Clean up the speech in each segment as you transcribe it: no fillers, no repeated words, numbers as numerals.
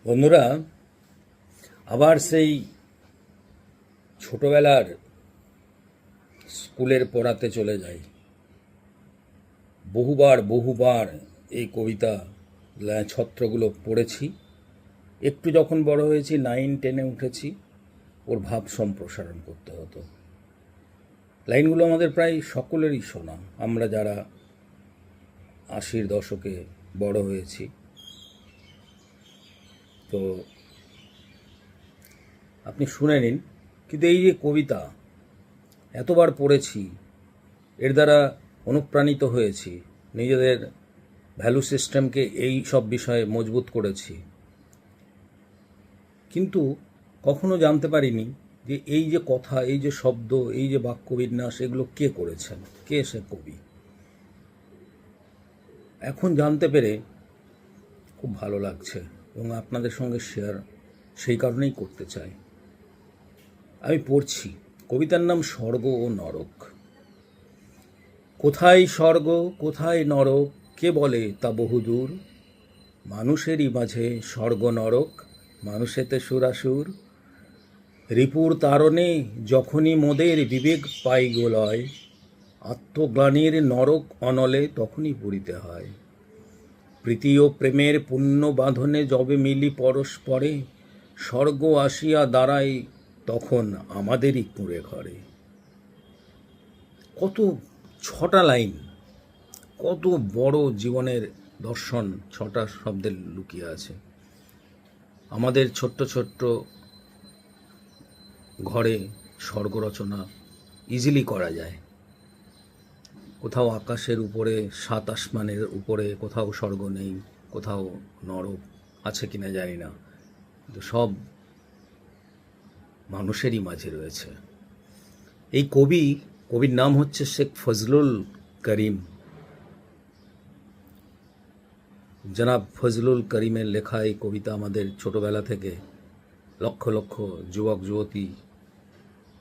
বন্ধুরা, আবার সেই ছোটবেলার স্কুলের পড়াতে চলে যাই। বহুবার বহুবার এই কবিতা ছত্রগুলো পড়েছি। একটু যখন বড় হয়েছি, 9-10-এ উঠেছি, ওর ভাব সম্প্রসারণ করতে হতো। লাইনগুলো আমাদের প্রায় সকলেরই শোনা, আমরা যারা 80-র দশকে বড় হয়েছি। তো আপনি শুনে নিন। কিন্তু এই যে কবিতা এতবার পড়েছি, এর দ্বারা অনুপ্রাণিত হয়েছি, নিজেদের ভ্যালু সিস্টেমকে এই সব বিষয়ে মজবুত করেছি, কিন্তু কখনো জানতে পারিনি যে এই যে কথা, এই যে শব্দ, এই যে বাক্যবিন্যাস, এগুলো কে করেছেন, কে সে কবি। এখন জানতে পেরে খুব ভালো লাগছে এবং আপনাদের সঙ্গে শেয়ার সেই কারণেই করতে চাই। আমি পড়ছি, কবিতার নাম স্বর্গ ও নরক। কোথায় স্বর্গ কোথায় নরক, কে বলে তা বহুদূর। মানুষেরই মাঝে স্বর্গ নরক, মানুষেতে সুরাসুর। রিপুর তারণে যখনই মোদের বিবেক পাই গোলয়, আত্মগ্লানির নরক অনলে তখনই পুরিতে হয়। প্রীতি ও প্রেমের পুণ্য বাঁধনে যবে মিলি পরস্পরে, স্বর্গ আসিয়া দাঁড়ায় তখন আমাদেরই কুঁড়ে ঘরে। কত 6টা লাইন, কত বড় জীবনের দর্শন 6টা শব্দের লুকিয়ে আছে। আমাদের ছোট্ট ছোট্ট ঘরে স্বর্গ রচনা ইজিলি করা যায়। কোথাও আকাশের উপরে, 7 আসমানের উপরে কোথাও স্বর্গ নেই, কোথাও নরক আছে কিনা জানি না, কিন্তু সব মানুষেরই মাঝে রয়েছে। এই কবির নাম হচ্ছে শেখ ফজলুল করিম। জনাব ফজলুল করিমের লেখা এই কবিতা আমাদের ছোটবেলা থেকে লক্ষ লক্ষ যুবক যুবতী,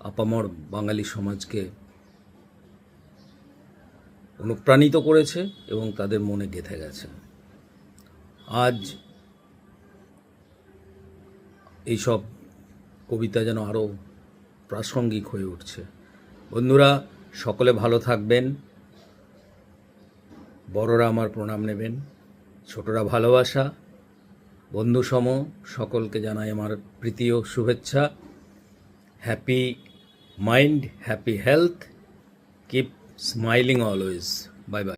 আপামর বাঙালি সমাজকে অনুপ্রাণিত করেছে এবং তাদের মনে গেঁথে গেছে। আজ এইসব কবিতা যেন আরও প্রাসঙ্গিক হয়ে উঠছে। বন্ধুরা, সকলে ভালো থাকবেন, বড়রা আমার প্রণাম নেবেন, ছোটরা ভালোবাসা, বন্ধুসম সকলকে জানাই আমার প্রীতি ও শুভেচ্ছা। Happy mind, happy health, keep smiling always. Bye bye.